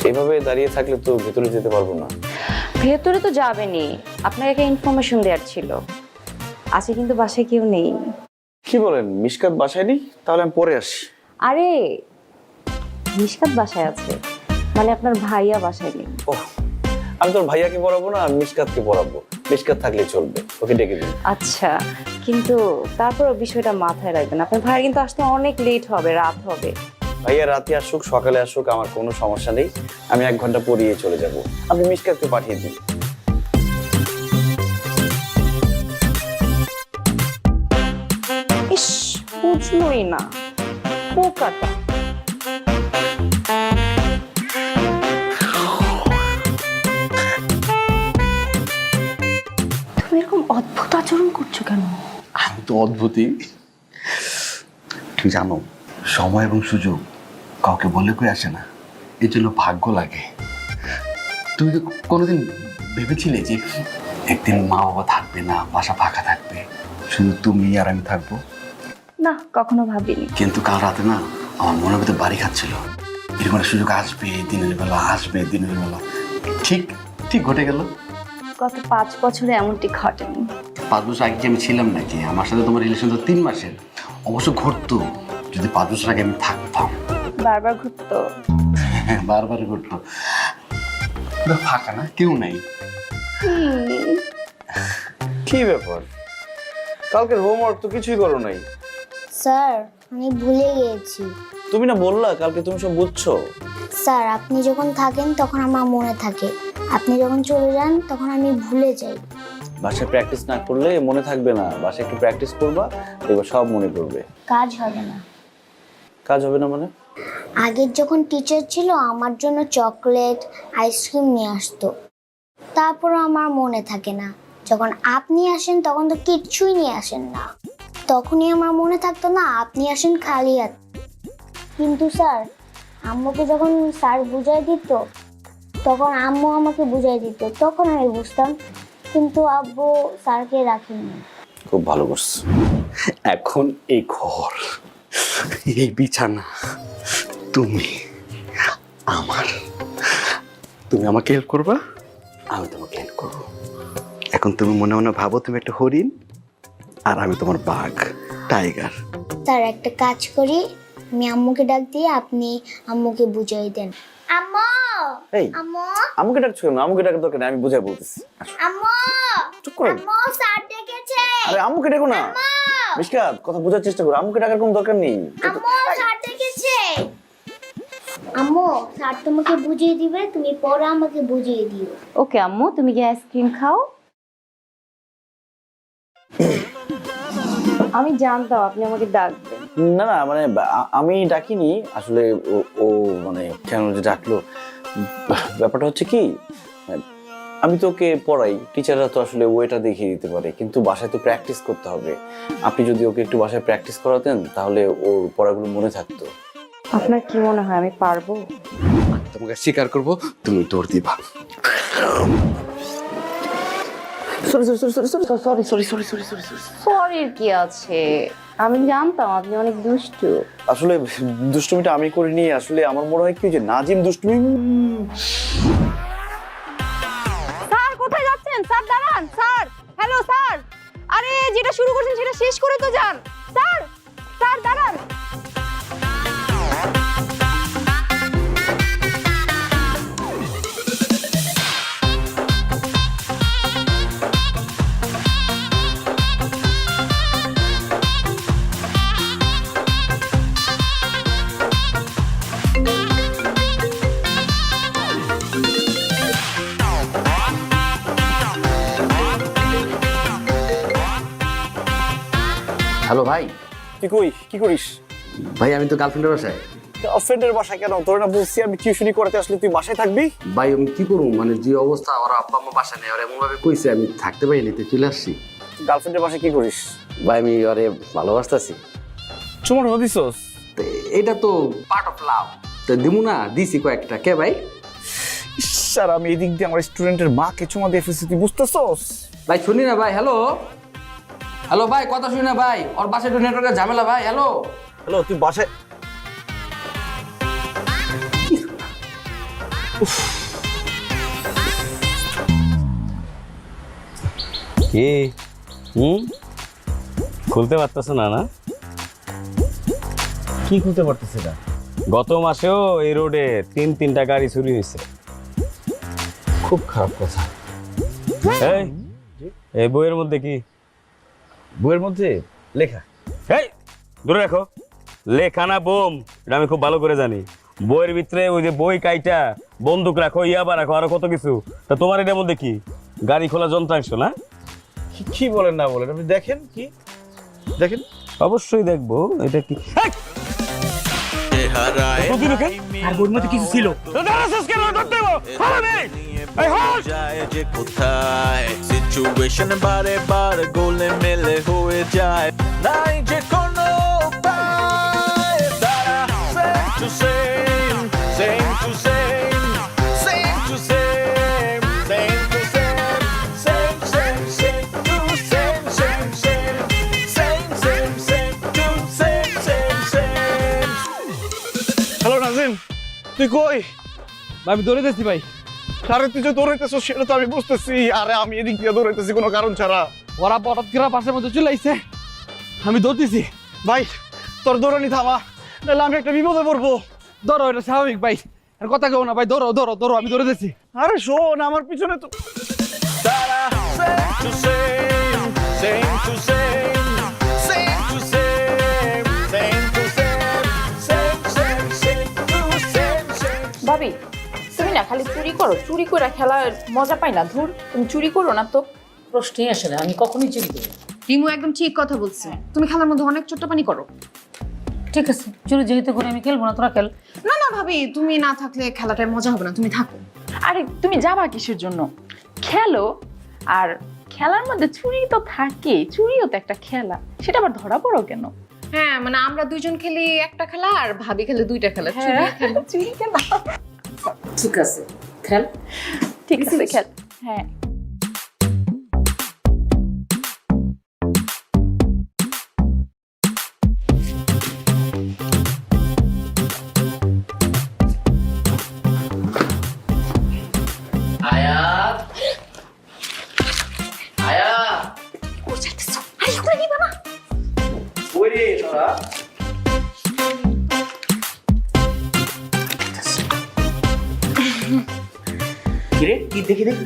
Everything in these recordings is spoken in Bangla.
এভাবে দাঁড়িয়ে থাকলে তো ভেতরে যেতে পারবো না। ভেতরে তো যাবেনি, আপনাকে একটা ইনফরমেশন দেওয়ার ছিল। আজকে কিন্তু বাসায় কেউ নেই। কি বলেন, মিশকাত বাসায় নেই? তাহলে আমি পরে আসি। আরে মিশকাত বাসায় আছে, মানে আপনার ভাইয়া বাসায় নেই। ওহ, আমি তোর ভাইয়াকে পড়াবো না, আমি মিশকাতকে পড়াবো। মিশকাত থাকলে চলবে, ওকে ডেকে দিন। আচ্ছা, কিন্তু তারপরও বিষয়টা মাথায় রাখবেন, আপনার ভাইয়া কিন্তু আসতে অনেক লেট হবে, রাত হবে। ভাইয়া রাতে আসুক সকালে আসুক আমার কোনো সমস্যা নেই, আমি 1 ঘন্টা পরিয়ে চলে যাব। আপনি মিশকাতকে পাঠিয়ে দিন। ইস, বুঝলোই না পোকাটা। তুমি এরকম অদ্ভুত আচরণ করছো কেন? আমি তো অদ্ভুতই। তুমি জানো, সময় এবং সুযোগ কাউকে বলে কই আসে না, এর জন্য ভাগ্য লাগে। তুমি তো কোনোদিন ভেবেছিলে যে একদিন মা বাবা থাকবে না, বাসা ফাঁকা থাকবে, শুধু তুমি আর আমি থাকবো? না, কখনো ভাবিনি। কিন্তু কাল রাতে না আমার মনের ভিতরে বাড়ি খাচ্ছিল, এরকম একটা সুযোগ আসবে দিনের বেলা, আসবে দিনের বেলা। ঠিক ঠিক ঘটে গেল। গত 5 বছরে এমনটি ঘটেনি। 5 বছর আগে কি আমি ছিলাম নাকি? আমার সাথে তোমার রিলেশন তো 3 মাসের। অবশ্য ঘটতো যদি 5 বছর আগে আমি থাকতাম। বারবার ঘুরতো। হ্যাঁ, বারবার ঘটতো। পুরো ফাঁকা না, কেউ নাই। কি ব্যাপার, কালকের হোমওয়ার্ক তো কিছুই করো নাই? স্যার, আমি ভুলে গিয়েছি। তুমি না বললা কালকে তুমি সব বুঝছো? স্যার, আপনি যখন থাকেন তখন আমার মনে থাকে, আপনি যখন চলে যান তখন আমি ভুলে যাই। বাসায় প্র্যাকটিস না করলে মনে থাকবে না, বাসায় একটু প্র্যাকটিস করবা, দেখবা সব মনে পড়বে। কাজ হবে না। কাজ হবে না মানে? আগের যখন টিচার ছিল আমার জন্য চকলেট, আইসক্রিম নিয়ে আসতো, তারপরও আমার মনে থাকে না। যখন আপনি আসেন তখন তো কিচ্ছুই নিয়ে আসেন না, তখনই আমার মনে থাকতো না আপনি আসেন খালি হাত। কিন্তু স্যার, আম্মুকে যখন স্যার বুঝাই দিত তখন আম্মু আমাকে বুঝাই দিত, তখন আমি বুঝতাম। কিন্তু আব্বু স্যারকে রাখেনি। খুব ভালো করছো। এখন এই ঘর, এই বিছানা, তুমি আমার, তুমি আমাকে হেল্প করবা, আমি তোমাকে হেল্প করবো। এখন তুমি মনে মনে ভাবো তুমি একটা হরিণ আর আমি তোমার বাঘ, টাইগার। স্যার, একটা কাজ করি, আমি আম্মুকে ডাক দিয়ে আপনি আম্মুকে বুঝাই দেন। আম্মু, এই আম্মু, আমাকে ডাকছো কেন? আমাকে ডাকার দরকার নেই, আমি বুঝাই বলতেছি। আম্মু, চুপ করো। আম্মু, স্যার ডেকেছে। আরে আম্মুকে ডাকো না। মিশকাত, কথা বোঝার চেষ্টা করো, আম্মুকে ডাকার কোনো দরকার নেই। আম্মু, স্যার ডেকেছে। আম্মু, স্যার তোমাকে বুঝিয়ে দিবে, তুমি পরে আমাকে বুঝিয়ে দিও। ওকে আম্মু, তুমি কি আইসক্রিম খাও? আমি জানতাম আপনি আমাকে ডাকবেন। না না, মানে আমি ডাকিনি আসলে। ও মানে কেন যে ডাকলো, ব্যাপারটা হচ্ছে কি, আমি তো ওকে পড়াই, টিচাররা তো আসলে ওয়েটা দেখিয়ে দিতে পারে, কিন্তু বাসায় তো প্র্যাকটিস করতে হবে। আপনি যদি ওকে একটু বাসায় প্র্যাকটিস করাতেন তাহলে ওর পড়াগুলো মনে থাকতো। আপনার কি মনে হয় আমি পারবো? তোমাকে স্বীকার করবো, তুমি দৌড় দিবা। সরি কি আছে, আমি জানতাম আপনি অনেক দুষ্টু। আসলে দুষ্টুমিটা আমি করিনি, আসলে আমার মনে হয় কি যে নাজিম দুষ্টুমি। স্যার কোথায় যাচ্ছেন? স্যার দাঁড়ান। স্যার, হ্যালো স্যার, আরে যেটা শুরু করছেন সেটা শেষ করে তো যান। স্যার, স্যার দাঁড়ান। হ্যালো ভাই। কি করিস? ভাই আমি তো গার্লফ্রেন্ডের বাসায়। গার্লফ্রেন্ডের বাসায় কেন? তোর না বলছি আমি টিউশনি করতে আসলে তুই বাসায় থাকবি? ভাই আমি কি করবো, মানে যে অবস্থা, আমার আব্বা আম্মা বাসা নেই, আর এমন ভাবে কইছে আমি থাকতে পারি নিতে চলে আসছি। গার্লফ্রেন্ডের বাসায় কি করিস? ভাই আমি আরে ভালোবাসতেছি। চুমা দিছস? এটা তো পার্ট অফ লাভ, তো দিমু না, দিছি কয়েকটা। কে ভাই? স্যার, আমি এদিক দিয়ে আমার স্টুডেন্টের মাকে চুমা দিয়ে ফেলছি, তুই বুঝতেছস? ভাই শুনি না ভাই। হ্যালো হ্যালো ভাই, কথা শুনি না ভাই, ওর বাসায় একটু নেটওয়ার্কের ঝামেলা ভাই। হ্যালো হ্যালো, তুই বাসায় কি খুলতে পারতেছ না? না কি খুলতে পারতেছে না? গত মাসেও এই রোডে তিনটা গাড়ি চুরি হয়েছে। খুব খারাপ কথা। এই বইয়ের মধ্যে কি? বইয়ের মধ্যে লেখা। এই দূরে রাখো, লেখা না বোম, এটা আমি খুব ভালো করে জানি। বইয়ের ভিতরে ওই যে বই কাইটা বন্দুক রাখো, ইয়াবা রাখো, আরো কত কিছু। তা তোমার এটার মধ্যে কি? গাড়ি খোলা যন্ত্রাংশ না? কি বলেন না বলেন, আপনি দেখেন, কি দেখেন। অবশ্যই দেখবো। এটা কি? আর বইয়ের মধ্যে কিছু ছিল। সিচুয়েশন বারে বারে গোলে মেলে হয়ে যায়, নাই যে কোনো উপায়। তারা same to same, same to same, same to same, same to same, same same same to same same same, same same same to same same same. Hello Nazim, তুই কই? আমি দৌড়াইতেছি ভাই। আরে তুই যে দৌড়াইতেছ সেটা তো আমি বুঝতেছি। আরে আমি এদিক দিয়ে দৌড়াইতেছি কোনো কারণ ছাড়া। ওরা হঠাৎ করে পাশের মধ্যে চলে আইছে, আমি দৌড়তেছি। ভাই তোর দৌড়ানি থামা, নাহলে আমি একটা বিপদে পড়বো। ধরো, এটা স্বাভাবিক ভাই, আর কথা কেউ না ভাই। ধরো ধরো ধরো, আমি দৌড়াইতেছি। আরে শোন, আমার পিছনে তো Tara, same to same, same to same, same to same, same to same, same same same to same same. ভাবি তুমি না খালি চুরি করো, চুরি করে খেলার মজা পাই না। ধুর, তুমি চুরি করো না তো। প্রশ্নই আসে না, আমি কখনোই চুরি করি না। রিমু একদম ঠিক কথা বলছে, তুমি খেলার মধ্যে অনেক চোট্টাপানি করো। ঠিক আছে, চুরি যেহেতু করে আমি খেলবো না, তোরা খেল। না না ভাবি, তুমি না থাকলে খেলাটায় মজা হবে না, তুমি থাকো। আরে তুমি যাবা কিসের জন্য? খেলো। আর খেলার মধ্যে চুরি তো থাকে, চুরিও তো একটা খেলা, সেটা আবার ধরা পড়ো কেন? হ্যাঁ মানে আমরা দুইজন খেলি একটা খেলা, আর ভাবি খেলে দুইটা খেলা। চুরি খেলা, চুরি খেলা। ঠিক আছে, খেল। ঠিক আছে, খেল। হ্যাঁ। কিরে, কি দেখি দেখি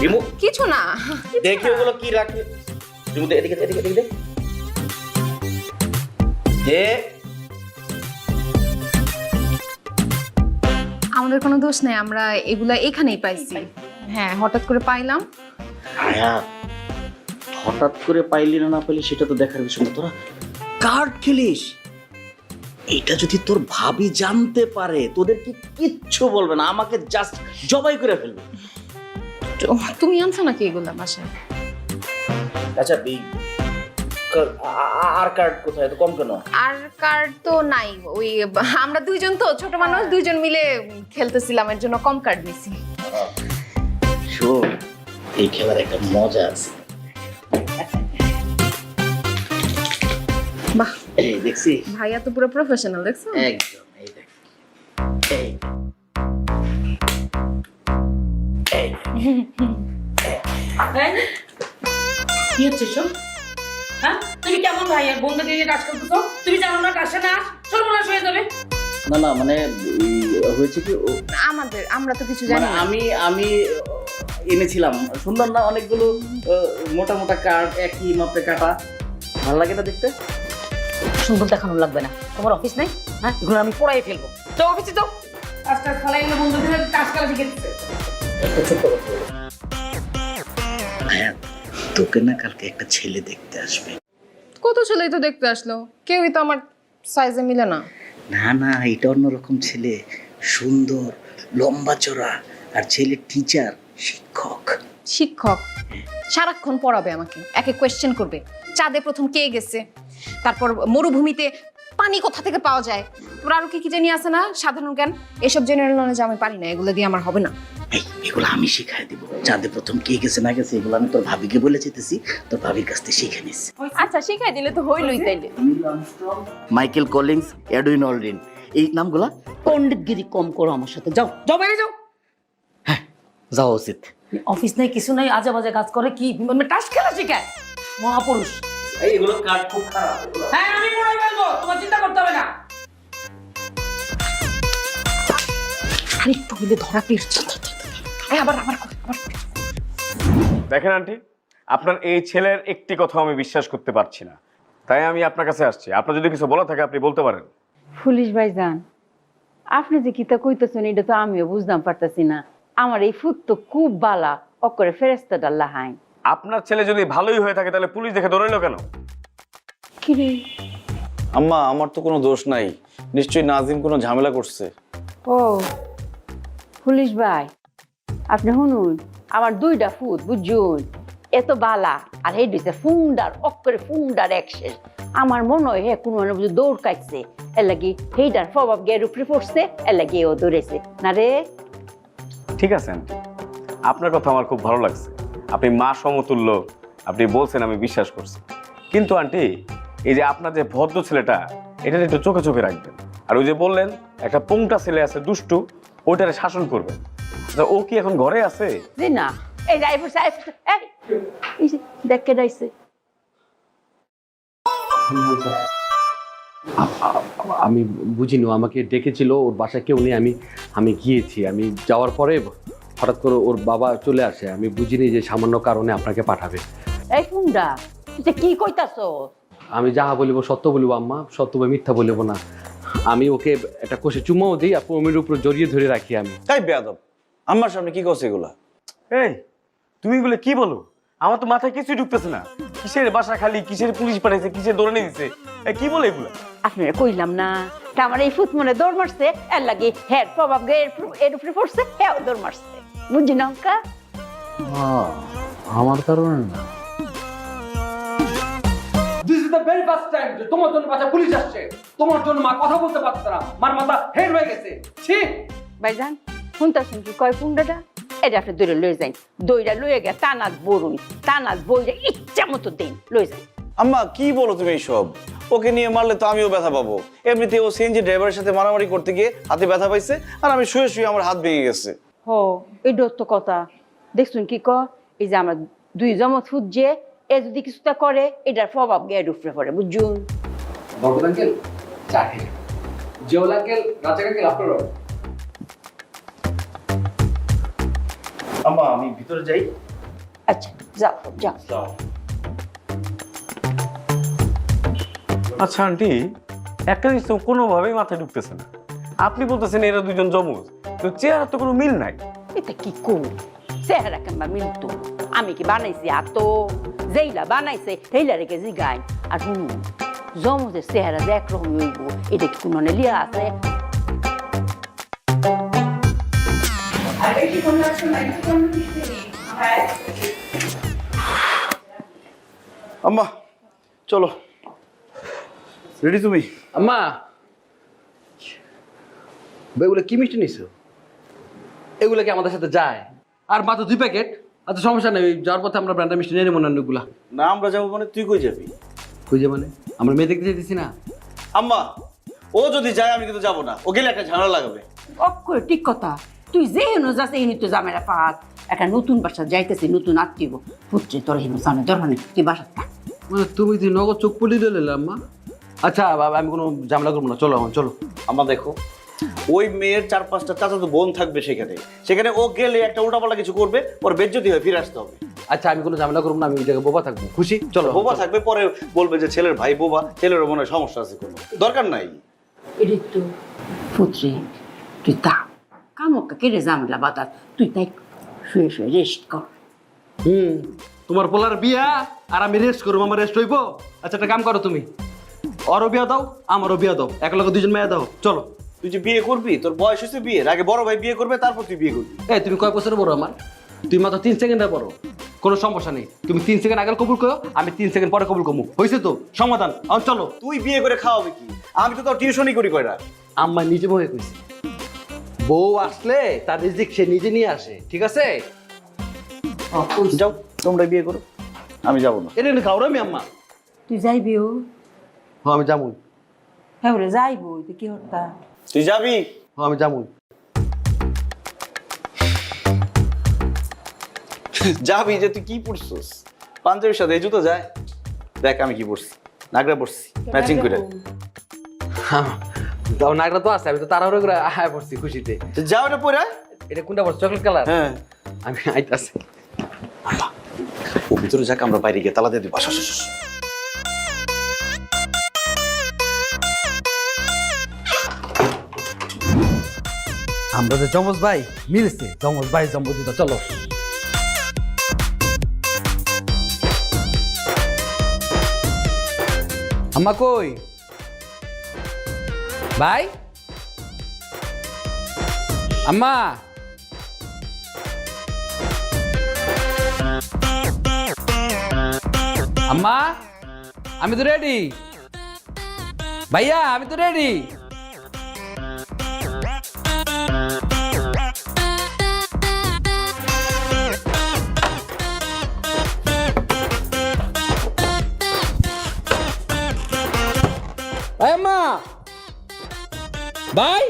রিমু, কিছু না। দেখি ওগুলো কি রাখে। রিমু এদিকে এদিকে এদিকে দে। আমাদের কোনো দোষ নেই, আমরা এগুলা এখানেই পাইছি। হ্যাঁ হঠাৎ করে পাইলাম। আয়া, হঠাৎ করে পাইলি না না পাইলি সেটা তো দেখার বিষয় না। তোরা কার্ড খেলিস, এটা যদি তোর ভাবি জানতে পারে তোদেরকে কিচ্ছু বলবে না, আমাকে জাস্ট জবাই করে ফেলবে। তুমি আনছো নাকি এগুলা বাসায়? আচ্ছা এই আর কার্ড কোথায়, এত কম কেন? আর কার্ড তো নাই, ওই আমরা দুইজন তো ছোট মানুষ, দুইজন মিলে খেলতেছিলাম, এর জন্য কম কার্ড নিছি। শোন, এই খেলার একটা মজা আছে। বাহ, এই দেখছি ভাইয়া তো পুরো প্রফেশনাল, দেখছো? একদম। এই দেখ, কি হচ্ছে শোন? হ্যাঁ, তুমি কেমন ভাই আর বন্ধুকে নিয়ে কাজ করতেছো? তুমি জানো না কাছে না সর্বনাশ হয়ে যাবে। না না মানে হয়েছে কি, আমরা তো কিছু মানে জানি না। আমি এনেছিলাম, সুন্দর না অনেকগুলো মোটা মোটা কার্ড, একই মাপে কাটা, ভালো লাগে না দেখতে? সুন্দর দেখানো লাগবে না, তোমার অফিস নাই? হ্যাঁ, এগুলো আমি পড়াই ফেলবো। তো অফিসে তো কাজটা ফলাই গেলে বন্ধুদের কাজ করা শিখে দিচ্ছে। হ্যাঁ, তোকে না কালকে একটা ছেলে দেখতে আসবে। কত ছেলেই তো দেখতে আসলো, কেউই তো আমার সাইজে মিলে না। না না, এটা অন্যরকম ছেলে, সুন্দর, লম্বা চড়া, আর ছেলে টিচার, শিক্ষক। শিক্ষক সারাক্ষণ পড়াবে আমাকে, একে কোয়েশ্চেন করবে। চাঁদে প্রথম কে গেছে, তারপর মরুভূমিতে পানি কোথা থেকে পাওয়া যায়, তারপর আরো কি কি জানি আছে না সাধারণ জ্ঞান, এসব জেনারেল নলেজ আমি পারি না, এগুলো দিয়ে আমার হবে না। এগুলো আমি শিখাই দিব। চাঁদে প্রথম কে গেছে না গেছে এগুলো আমি তোর ভাবিকে বলে যেতেছি, তোর ভাবির কাছ থেকে শিখে নিচ্ছি। আচ্ছা শিখাই দিলে তো হইলই তাইলে। মাইকেল কলিন্স, এডউইন অলড্রিন, এই নামগুলা পণ্ডিতগিরি কম করো আমার সাথে। যাও যাও বাইরে যাও। হ্যাঁ যাওয়া উচিত। অফিস নাই কিছু নাই, আজে বাজে কাজ করে কি মানে টাস খেলা শিখায় মহাপুরুষ। এইগুলো কাজ খুব খারাপ। হ্যাঁ আমি পড়াই ফেলবো, তোমার চিন্তা করতে হবে না। আরেকটু হইলে ধরা পেয়েছে। আবার আবার করে, আবার করে। দেখেন আন্টি, আপনার এই ছেলের একটি কথা আমি বিশ্বাস করতে পারছি না, তাই আমি আপনার কাছে আসছি। আপনার যদি কিছু বলা থাকে আপনি বলতে পারেন। পুলিশ ভাইজান, আপনি যে কিতা কইতেছেন এটা তো আমিও বুঝতাম পারতাছি না। আমার এই ফুট তো খুব বালা, অকরে ফেরেস্তা ডাল্লা হাইন। আপনার ছেলে যদি ভালোই হয়ে থাকে তাহলে পুলিশ দেখে দৌড়াইলো কেন? কিরে? আম্মা আমার তো কোনো দোষ নাই, নিশ্চয়ই নাজিম কোনো ঝামেলা করছে। ও পুলিশ ভাই, আপনি শুনুন, আমার দুইটা ফুট বুঝুন এত বালা, আর এই দিছে ফুন্ডার, অকরে ফুন্ডার একশেষ। আমার মনে হয় হে কোনো বুঝে দৌড় কাটছে, এর লাগি হেইটার প্রভাব গের উপরে পড়ছে, এর লাগি ও দৌড়েছে না রে। ঠিক আছে আন্টি, আপনার কথা আমার খুব ভালো লাগছে। আপনি মা সমতুল্য, আপনি বলছেন, আমি বিশ্বাস করছি। কিন্তু আন্টি, এই যে আপনার যে ভদ্র ছেলেটা, এটা একটু চোখে চোখে রাখবেন। আর ওই যে বললেন একটা পোংটা ছেলে আছে দুষ্টু, ওইটারে শাসন করবেন। ও কি এখন ঘরে আছে? জি না, এই যাই বসে এই যে দেখ কে ডাইছে। আমি বুঝিনি, আমাকে ডেকেছিল, ওর বাসায় কেউ নেই। আমি গিয়েছি, আমি যাওয়ার পরে হঠাৎ করে ওর বাবা চলে আসে। আমি বুঝিনি যে সামান্য কারণে আপনাকে পাঠাবে। এই ফুন্ডা তুই কি কইতাছ? আমি যাহা বলিব সত্য বলিব আম্মা, সত্য বা মিথ্যা বলিব না। আমি ওকে একটা কষে চুমাও দিই, আর পমির উপর জড়িয়ে ধরে রাখি। আমি তাই বেয়াদব, আম্মার সামনে কি করছে এগুলা? এই তুমি এগুলো কি বলো? আমার তো মাথায় কিছুই ঢুকতেছে না। কিসের বাসা খালি, কিসের পুলিশ পাঠাইছে, কিসের দৌড়ানি দিছে, কি বলে এগুলো? আপনারা কইলাম না আমার এই ফুট মনে দৌড় মারছে, এর লাগি হের প্রভাব এর উপরে পড়ছে, হ্যাঁ দৌড় মারছে। বুঝি না অঙ্কা? আমার কারণে না। This is the very first time যে তোমার জন্য বাসা পুলিশ আসছে। তোমার জন্য মা কথা বলতে পারছে না, মার মাথা হেড হয়ে গেছে। ছি ভাইজান শুনতাছেন কি কয় ফুন্ডাটা? এটা আপনি দৌড়ে লয়ে যাই, দৌড়া লয়ে গে টানাত বরুন, টানাত বইলে ইচ্ছা মতো দিন লয়ে যাই। আম্মা কি বলো তুমি এইসব? ওকে নিয়ে মারলে তো আমিও ব্যথা পাবো। এমনিতে ও সিএনজি ড্রাইভারের সাথে মারামারি করতে গিয়ে হাতে ব্যথা পাইছে, আর আমি শুয়ে শুয়ে আমার হাত ভেঙে গেছে। হো এটাও তো কথা। দেখছুন কি ক, এই যে আমার দুই জমত ফুট যে এ যদি কিছুটা করে এটার প্রভাব গের উপরে পড়ে, বুঝুন? বড় আঙ্কেল চা খেয়ে জিওল আঙ্কেল, রাজা আঙ্কেল, আপনারও। আম্মা আমি ভিতরে যাই। আচ্ছা যাও যাও। আচ্ছা আন্টি, একটা জিনিস তো কোনোভাবেই মাথায় ঢুকতেছে না। আপনি বলতেছেন এরা দুজন জমজ, তো চেহারা তো কোনো মিল নাই। এটা কি কর চেহারা কেমবা মিলতো? আমি কি বানাইছি? আর তো যেইলা বানাইছে সেইলা রেখে জিগাই। আর শুনুন, জমজের চেহারা যে একরকম হইব, এটা কি কোনো লিয়া আছে? আম্মা চলো, রেডি তুমি? আম্মা এগুলো কি মিষ্টি নিছো? এগুলো কি আমাদের সাথে যায়? আর মাত্র 2 প্যাকেট। আচ্ছা সমস্যা নেই, যাওয়ার পথে আমরা ব্র্যান্ডের মিষ্টি নিয়ে মনে অনেকগুলা। না আমরা যাবো মানে তুই কই যাবি? কই যে মানে আমরা মেয়ে দেখতে যেতেছি না। আম্মা ও যদি যায় আমি কিন্তু যাবো না, ও গেলে একটা ঝামেলা লাগাবে। অক্ষরে ঠিক কথা, তুই যে হেন যাচ্ছে এই নিত্য জামেরা পাত। একটা নতুন বাসা যাইতেছি, নতুন আত্মীয় পুত্রে তোর হেন জানে দরকার নেই, তুই বাসা থাক। মানে তুমি তুই নগদ চোখ পলি দিলে আম্মা। আচ্ছা বাবা, আমি কোনো ঝামেলা করবো না, চলো এখন চলো। আম্মা দেখো, ওই মেয়ের 4-5টা চাচাতো বোন থাকবে সেখানে ও গেলে একটা উল্টাপাল্টা কিছু করবে, ওর বেজ্জতি হয়ে ফিরে আসতে হবে। আচ্ছা আমি কোনো ঝামেলা করবো না, আমি ওই জায়গায় বোবা থাকবো। খুশি? চলো। বোবা থাকবে, পরে বলবে যে ছেলের ভাই বোবা, ছেলের মনে হয় সমস্যা আছে, কোনো দরকার নাই। এটা তো পুত্রে তুই তা কামকা কেড়ে ঝামেলা বাতাস, তুই তাই শুয়ে শুয়ে রেস্ট কর। তোমার পোলার বিয়া আর আমি রেস্ট করবো, আমার রেস্ট হইবো? আচ্ছা একটা কাম করো, তুমি ওরও বিয়া দাও, আমারও বিয়া দাও, এক লগে দুজন মেয়ে দাও, চলো। তুই যে বিয়ে করবি, তোর বয়স হয়েছে বিয়ের, আগে বড় ভাই বিয়ে করবে, তারপর তুই বিয়ে করবি। এই তুমি কয় বছর বড় আমার? তুই মাত্র 3 সেকেন্ডের বড়, কোনো সমস্যা নেই। তুমি 3 সেকেন্ড আগে কবুল করো, আমি 3 সেকেন্ড পরে কবুল করবো, হয়েছে তো সমাধান। এখন চলো। তুই বিয়ে করে খাওয়াবি কি? আমি তো তোর টিউশনই করি কয়টা। আম্মা নিজে বয়ে কইছে, বউ আসলে তার রিজিক সে নিজে নিয়ে আসে, ঠিক আছে? যাও তোমরা বিয়ে করো, আমি যাবো না। এটা খাওয়ার আমি আম্মা। তুই যাইবিও? হ্যাঁ আমি যাবো। হ্যাঁ বলে যাইবো, তুই কি হতা? তুই যাবি? আমি যাবো। যাবি যে তুই কি পড়ছিস? পাঞ্জাবির সাথে এই জুতো যায়? দেখ আমি কি পড়ছি, নাগরা পড়ছি ম্যাচিং করে। তাও নাগরা তো আছে, আমি তো তাড়াহুড়ো করে আয়া পড়ছি খুশিতে। তো যাও এটা পরে আয়। এটা কোনটা পড়ছে? Chocolate colour? হ্যাঁ আমি আইতাছি। ও ভিতরে যাক, আমরা বাইরে গিয়ে তালা দিয়ে দিই। আসো আসো আসো। আমরা যে যমজ ভাই মিলছে, যমজ ভাই জম্বুদা। চলো আম্মা কই ভাই? আম্মা আম্মা আমি তো রেডি। ভাইয়া আমি তো রেডি। আম্মা ভাই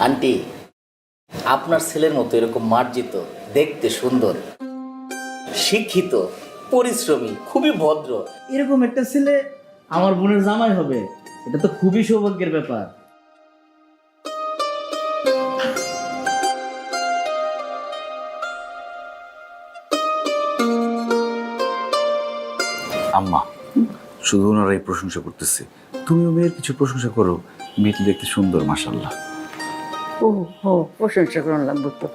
আন্টি, আপনার ছেলের মতো এরকম মার্জিত, দেখতে সুন্দর, শিক্ষিত, পরিশ্রমী, খুবই ভদ্র এরকম একটা ছেলে আমার বোনের জামাই হবে, এটা তো খুবই সৌভাগ্যের ব্যাপার। আম্মা শুধু ওনারাই প্রশংসা করতেছে, তুমিও মেয়ের কিছু প্রশংসা করো। মেয়েটি দেখতে সুন্দর, মাশাআল্লাহ। ও হো, প্রশংসা করলাম বুঝতো।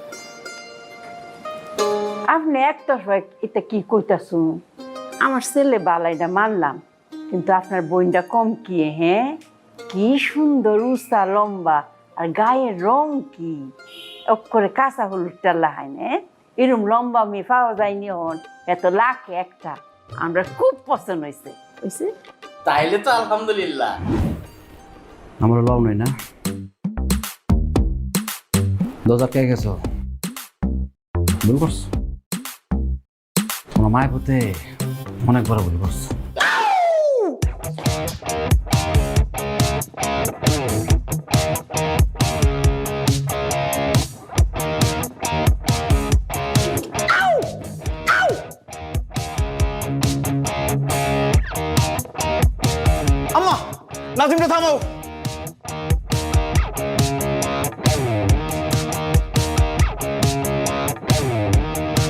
আপনি একটা এটা কি কইতাছুন? আমার ছেলে বালাইটা মানলাম, কিন্তু আপনার বোনটা কম কি? হ্যাঁ, কি সুন্দর উঁচা লম্বা, আর গায়ের রং কি করে কাঁচা হলুদটা লাহায় না? এরম লম্বা মেয়ে পাওয়া যায়নি হন, এত লাখে একটা। আমরা খুব পছন্দ হয়েছে। হয়েছে তাইলে তো আলহামদুলিল্লাহ। আমার লও নই না, দরজা কে গেছো? ভুল করছো, তোমার মায়ের পথে অনেক বড় ভুল করছো। আম্মা নাজিমটা থামাও।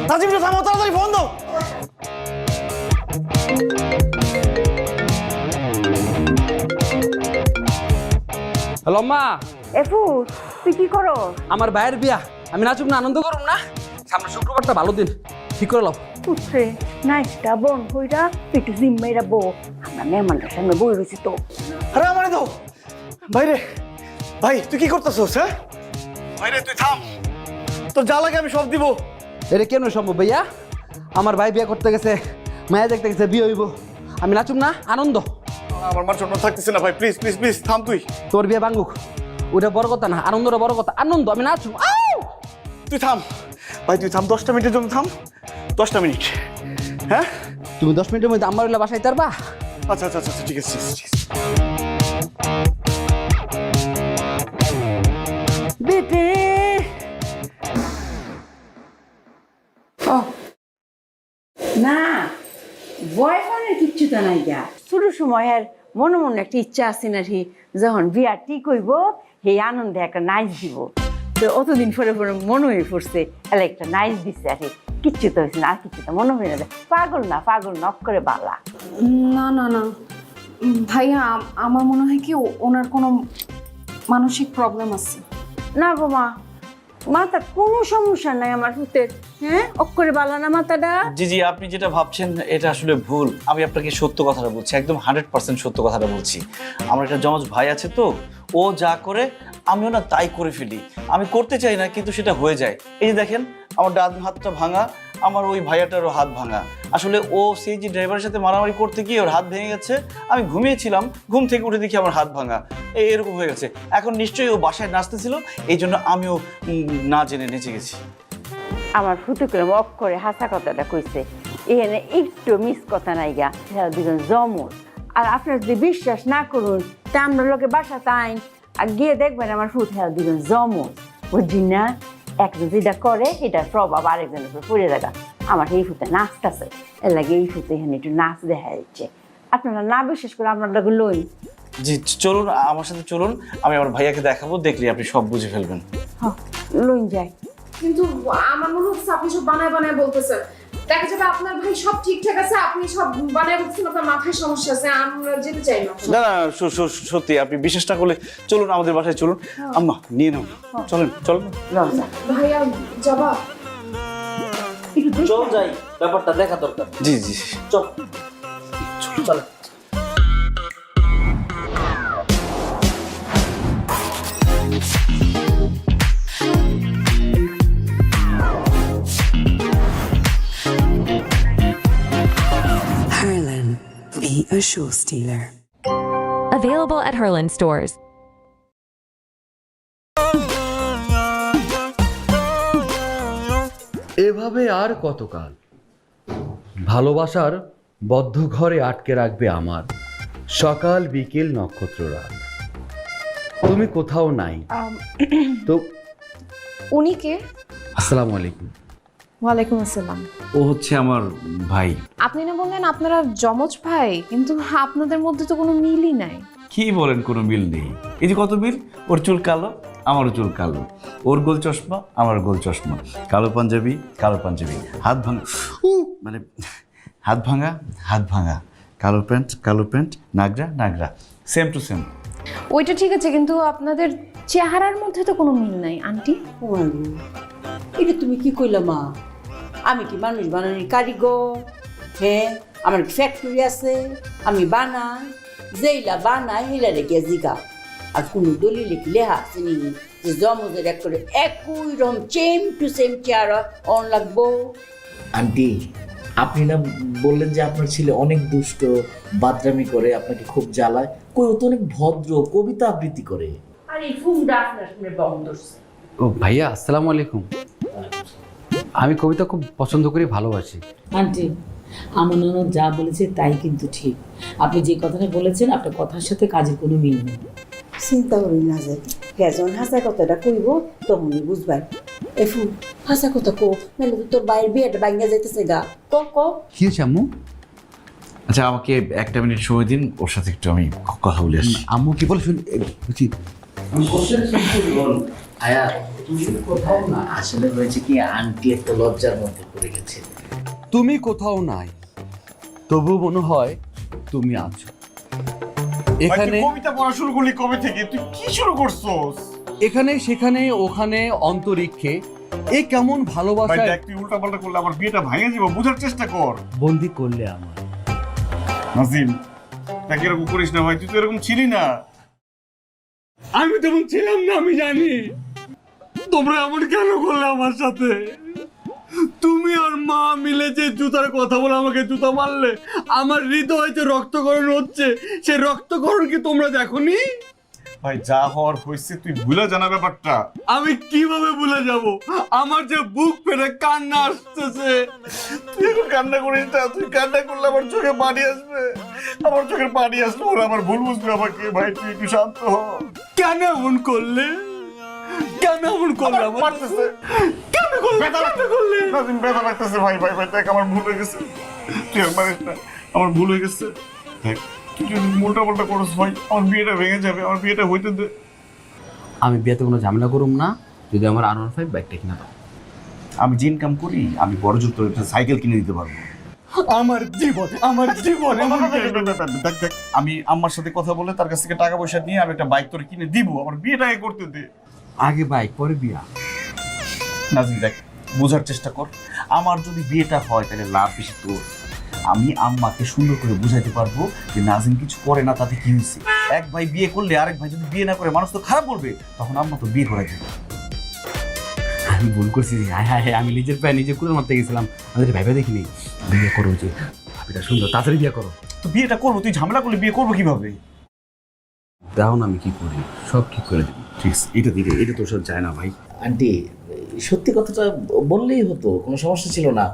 নাজিমটা থামাও, তাড়াতাড়ি ফোন দাও। হ্যালো মা। এফু, তুই কি করো? আমার ভাইয়ের বিয়া, আমি নাচুক না আনন্দ করুম না? সামনে শুক্রবারটা ভালো দিন, ঠিক করে লাও। পুত্রে নাইসটা বোন কইরা একটু জিম্মাইরা বো, আমরা মেহমানটার সামনে বই রয়েছি তো। আরে আমারে দাও। ভাইরে, ভাই তুই কি করতেছস? হ্যাঁ ভাইরে তুই থাম, তোর যা লাগে আমি সব দিব। এটা কেন সম্ভব ভাইয়া? আমার ভাই বিয়ে করতে গেছে, মায়া দেখতে গেছে, বিয়ে হইব, আমি নাচুম না আনন্দ? আমার মার জন্য থাকতেছে না ভাই, প্লিজ প্লিজ প্লিজ থাম তুই। তোর বিয়ে ভাঙুক, ওটা বড় কথা না, আনন্দটা বড় কথা। আনন্দ, আমি নাচুম। তুই থাম ভাই, তুই থাম, 10টা মিনিটের জন্য থাম। 10টা মিনিট। হ্যাঁ তুমি 10 মিনিটের মধ্যে আমার বাসায় তারবা? আচ্ছা আচ্ছা আচ্ছা ঠিক আছে ঠিক আছে। বেটে না, বয়ফ্রেন্ডের কিচ্ছু তো নাই গা। শুরু সময় আর মনে মনে একটা ইচ্ছা আছে না রে, যখন বিয়া ঠিক হইব সেই আনন্দে একটা নাইচ দিব। তো অতদিন পরে পরে মনে হয়ে পড়ছে, এলে একটা নাইচ দিচ্ছে আর কিচ্ছু তো হয়েছে না, আর কিচ্ছু তো মনে হয়ে না। পাগল না, পাগল নক করে বালা। না না না ভাইয়া, আমার মনে হয় কি ওনার কোনো মানসিক প্রবলেম আছে। না গো মা, মাথা কোনো সমস্যা নাই আমার পুতের। হ্যাঁ, অক্ষরে বালা না মাথাটা। জি জি, আপনি যেটা ভাবছেন এটা আসলে ভুল। আমি আপনাকে সত্য কথাটা বলছি, একদম 100% সত্য কথাটা বলছি। আমার একটা যমজ ভাই আছে, তো ও যা করে আমিও না তাই করে ফেলি। আমি করতে চাই না, কিন্তু সেটা হয়ে যায়। এই যে দেখেন আমার ডান হাতটা ভাঙা, আমার ওই ভাইয়াটারও হাত ভাঙা। আসলে ও সিএনজি ড্রাইভারের সাথে মারামারি করতে গিয়ে ওর হাত ভেঙে গেছে। আমি ঘুমিয়েছিলাম, ঘুম থেকে উঠে দেখি আমার হাত ভাঙা, এরকম হয়ে গেছে। এখন নিশ্চয়ই ও বাসায় নাচতেছিল, এই জন্য আমিও না জেনে নেচে গেছি। আমার ফুটুকে মক করে হাসা কথাটা কইছে, এখানে একটু মিস কথা নাই গা, হ্যাঁ দুজন জমজ। আর আপনার যদি বিশ্বাস না করুন তা আমরা লোকে বাসা তাইন আর গিয়ে দেখবেন আমার ফুট হ্যাঁ দুজন জমজ, বুঝছি না? একজন যেটা করে এটার প্রভাব আরেকজনের উপর পড়ে দেখা। আমার এই ফুটে নাচতেছে, এর লাগে এই ফুটে এখানে একটু নাচ দেখা যাচ্ছে। আপনারা না বিশ্বাস করে আপনার লোক লই। জি চলুন, আমার সাথে চলুন, আমি আমার ভাইয়াকে দেখাবো, দেখলে আপনি সব বুঝে ফেলবেন। হ্যাঁ লইন যাই। কিন্তু আমার মনে হচ্ছে আপনি সব বানায় বানায় বলতেছেন। দেখা যাবে আপনার ভাই সব ঠিকঠাক আছে, আপনি সব বানায় বলছেন, আপনার মাথায় সমস্যা আছে, আমরা যেতে চাই না। না না সত্যি, আপনি বিশ্বাস না করলে চলুন আমাদের বাসায় চলুন। আম্মা নিয়ে নাও, চলেন চলেন। ভাইয়া যাবা? চল যাই, ব্যাপারটা দেখা দরকার। জি জি চল চল। Harlan, be a show stealer. Available at Harlan stores. এভাবে আর কতকাল ভালোবাসার বদ্ধ ঘরে আটকে রাখবে আমার সকাল বিকেল নক্ষত্র রাত। তুমি কোথাও নাই তো। উনি কে? আসসালামু আলাইকুম। ওয়ালাইকুম আসসালাম। ও হচ্ছে আমার ভাই। আপনি না বললেন আপনারা যমজ ভাই, কিন্তু আপনাদের মধ্যে তো কোনো মিলই নাই। কি বলেন, কোনো মিল নেই? এই যে কত মিল, ওর চুল কালো আমারও চুল কালো, ওর গোল চশমা আমার গোল চশমা, কালো পাঞ্জাবি কালো পাঞ্জাবি, হাত ভাঙা মানে হাত ভাঙা হাত ভাঙা, কালো pant, Nagra Nagra, same to same. ওইটা ঠিক আছে, কিন্তু আপনাদের চেহারার মধ্যে তো কোনো মিল নাই আন্টি। এটা তুমি কি কইলা মা? আমি কি মানুষ বানানোর কারিগর? হ্যাঁ, আমার ফ্যাক্টরি আছে, আমি বানাই, যেইলা বানাই হেলা রেখে জিগা। আর কোনো দলিলে কি লেখা আছে নি যে জমজের এক করে একই রকম সেম টু সেম চেহারা অন লাগবো? আন্টি, আপনি না বললেন যে আপনার ছেলে অনেক দুষ্ট, বাদরামি করে, আপনাকে খুব জ্বালায়। কই, ও তো অনেক ভদ্র, কবিতা আবৃত্তি করে। আর এই ফুমটা আপনার শুনে বন্ধ। ও ভাইয়া, আসসালামু আলাইকুম। আমি কবিতা খুব পছন্দ করি, ভালোবাসি। আন্টি, আমার ননদ যা বলেছে তাই কিন্তু ঠিক। আপনি যে কথাটা বলেছেন আপনার কথার সাথে কাজের কোনো মিল নেই। চিন্তা করি না যে যখন হাসা কথাটা কইব তখনই বুঝবাই। এফু হাসা কথা কো, নাহলে তো তোর বাইরের বিয়েটা ভাঙিয়া যাইতেছে গা। ক কি হয়েছে আম্মু? আচ্ছা, আমাকে একটা মিনিট সময় দিন, ওর সাথে একটু আমি কথা বলে আসি। আম্মু কি বলে শুনি উচিত? আয়া, তুমি কোথাও না। আসলে হয়েছে কি, আন্টি একটা লজ্জার মধ্যে পড়ে গেছে। তুমি কোথাও নাই, তবু মনে হয় তুমি আছো এখানে। কবিতা পড়া শুরু করলি কবে থেকে? তুই কি শুরু করছস? এখানে সেখানে ওখানে অন্তরিক্ষে, এ কেমন ভালোবাসা! তুই উল্টা পাল্টা করলে আমার বিয়েটা ভাঙে যাবো, বুঝার চেষ্টা কর। বন্দি করলে আমার। নাজিম, তাকে এরকম করিস না ভাই, তুই তো এরকম ছিলি না। আমি তেমন ছিলাম না, আমি জানি। তোমরা এমন কেন করলে আমার সাথে? তুমি আর মা মিলে যে জুতার কথা বলে আমাকে জুতা মারলে, আমার হৃদয়ে যে রক্তক্ষরণ হচ্ছে, সেই রক্তক্ষরণ কি তোমরা দেখোনি? ভাই, যা হওয়ার হয়েছে তুই ভুলে জানা ব্যাপারটা। আমি কিভাবে ভুলে যাব? আমার যে বুক ফেটে কান্না আসতেছে। তুই এখন কান্না করিস না, তুই কান্না করলে আমার চোখে পানি আসবে, আমার চোখের পানি আসলে ওরা আমার ভুল বুঝবে আমাকে। ভাই, তুই একটু শান্ত হ। কেন এমন করলে? কেন এমন করলে? আমার মারতেছে কেন করলে? নাজিম, ব্যথা লাগতেছে ভাই। ভাই ভাই দেখ, আমার ভুল হয়ে গেছে, তুই আর মারিস না, আমার ভুল হয়ে গেছে। দেখ, তুই যদি উল্টা পাল্টা করিস ভাই, আমার বিয়েটা ভেঙে যাবে, আমার বিয়েটা হইতে দে। আমি বিয়েতে কোনো ঝামেলা করুম না যদি আমার R15 বাইকটা কিনা দাও। আমি যে ইনকাম করি, আমি বড় জোর তোর একটা সাইকেল কিনে দিতে পারবো। আমার জীবন দেখ দেখ, আমি আম্মার সাথে কথা বলে তার কাছ থেকে টাকা পয়সা নিয়ে আমি একটা বাইক তোর কিনে দিব, আমার বিয়েটা আগে করতে দে। আগে বাইক পরে বিয়া। নাজিম দেখ, বোঝার চেষ্টা কর, আমার যদি বিয়েটা হয় তাহলে লাভ বেশি তোর। আমি আম্মাকে সুন্দর করে বুঝাইতে পারবো যে নাজিম কিছু করে না, তাতে কি হয়েছে। এক ভাই বিয়ে করলে আরেক ভাই যদি বিয়ে না করে, মানুষ তো খারাপ বলবে, তখন আম্মা তো বিয়ে করাই দেবে। আমি ভুল করছি, হ্যাঁ হ্যাঁ হ্যাঁ, আমি নিজের পায়ে নিজে কুড়ে মারতে গেছিলাম, আমাদের ভাইবা দেখিনি। বিয়ে করো, যে ভাবিটা সুন্দর, তাড়াতাড়ি বিয়ে করো। তো বিয়েটা করবো, তুই ঝামেলা করলে বিয়ে করবো কিভাবে? দাও না, আমি কি করি, সব ঠিক করে দেবো। ঠিক আছে, এটা দিকে, এটা তোর সাথে যায় না ভাই। আন্টি সত্যি কথাটা বললেই হতো, কোনো সমস্যা ছিল না।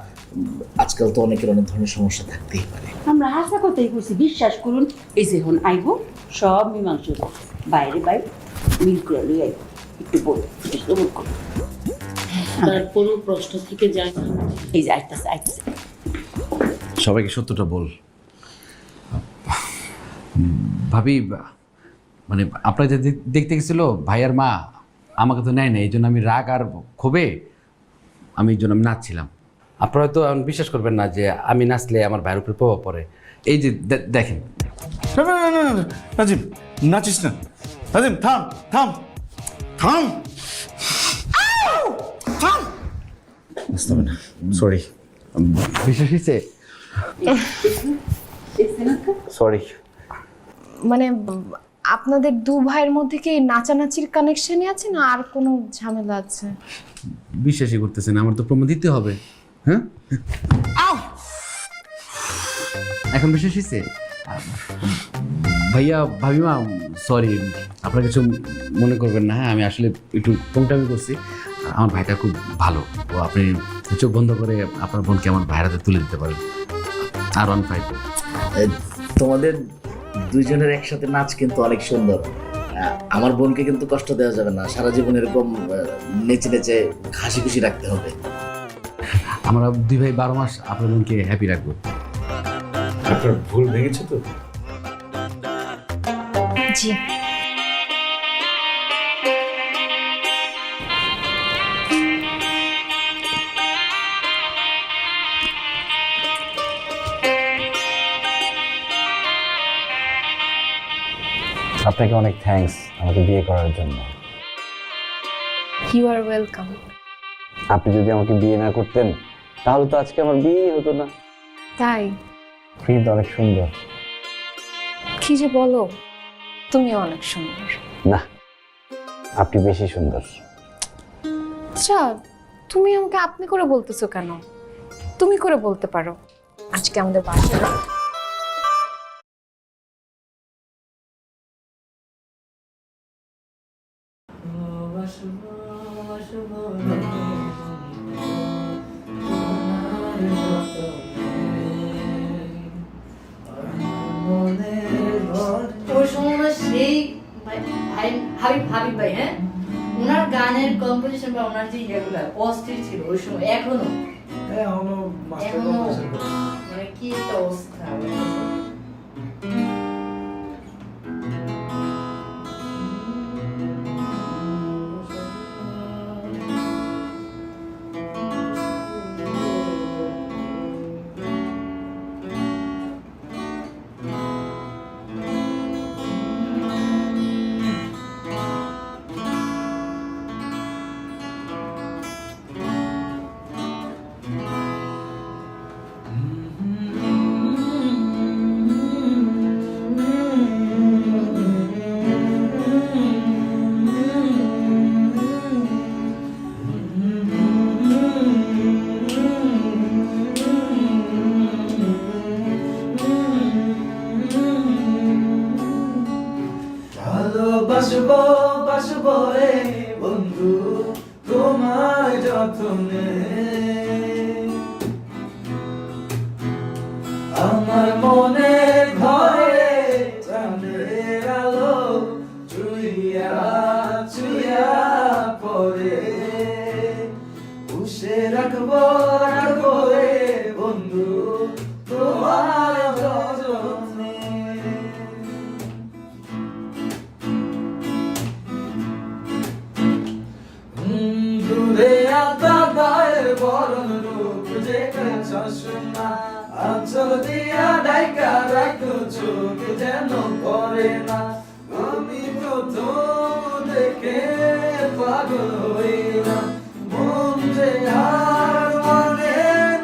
আজকাল তো অনেকের অনেক ধরনের সমস্যা থাকতেই পারে। আমরা হাসা কথাই করছি, বিশ্বাস করুন। এই যে এখন আইব সব মীমাংস বাইরে বাইরে মিল করে লই আইব, একটু বলে তারপরও প্রশ্ন থেকে যায় না। এই যে আইতাছে আইতাছে। সবাইকে সত্যটা বল। ভাবি, মানে আপনার যে দেখতে গেছিল ভাইয়ার মা, আমাকে তো নেয় না, এই জন্য আমি রাগ আর ক্ষোভে আমি এই জন্য আমি নাচছিলাম। আপনারা হয়তো এখন বিশ্বাস করবেন না যে আমি নাচলে আমার ভাইয়ের উপরে প্রভাব পড়ে। এই যে দেখেন। না না না না না, নাজিম নাচিস না। নাজিম থাম থাম থাম থাম। বুঝতে হবে না, সরি। বিশ্বাস হয়েছে? সরি। মানে আপনাদের দু ভাইয়ের মধ্যে কি নাচানাচির কানেকশনই আছে না আর কোনো ঝামেলা আছে? বিশ্বাসই করতেছেন, আমার তো প্রমাণ দিতে হবে। হ্যাঁ, এখন বিশ্বাস হয়েছে? ভাইয়া ভাবিমা, সরি, আপনারা কিছু মনে করবেন না। হ্যাঁ, আমি আসলে একটু কমটামি করছি। আমার ভাইটা খুব ভালো, ও আপনি চোখ বন্ধ করে আপনার বোনকে আমার ভাইয়ের হাতে তুলে দিতে পারেন। আর 1-5। তোমাদের দুইজনের একসাথে নাচ কিন্তু অনেক সুন্দর। আমার বোনকে কিন্তু কষ্ট দেওয়া যাবে না, সারা জীবন এরকম নেচে নেচে হাসি খুশি রাখতে হবে। আমরা দুই ভাই 12 মাস আপনার বোনকে হ্যাপি রাখবো। আপনার ভুল ভেঙেছে তো? জি। আপনাকে অনেক থ্যাঙ্কস আমাকে বিয়ে করার জন্য। You are welcome. আপনি যদি আমাকে বিয়ে না করতেন তাহলে তো আজকে আমার বিয়েই হতো না। তাই? আপনি কিন্তু অনেক সুন্দর। কি যে বলো, তুমি অনেক সুন্দর। না, আপনি বেশি সুন্দর। আচ্ছা, তুমি আমাকে আপনি করে বলতেছো কেন? তুমি করে বলতে পারো। আজকে আমাদের বাসায় ওই সময় সেই হাবিব ভাই, হ্যাঁ, ওনার গানের কম্পোজিশন বা ওনার যে ইয়েগুলা অস্থির ছিল ওই সময়। এখনো মানে কি একটা অবস্থা। বাসবো বাসবো রে বন্ধু তোমার যত্নে, আমার মনের ঘরে চাঁদের আলো চুইয়া চুইয়া পড়ে, পুষে রাখবো রাখবো রে বন্ধু তোমার যত্নে। দূরে আদায়ের বরণ রূপ দেখেছ শোনা, আঁচল দিয়া ডাইকা রাখো চোখ যেন পড়ে না, আমি তো দেখে পাগল হইলাম, মন যে আর মানে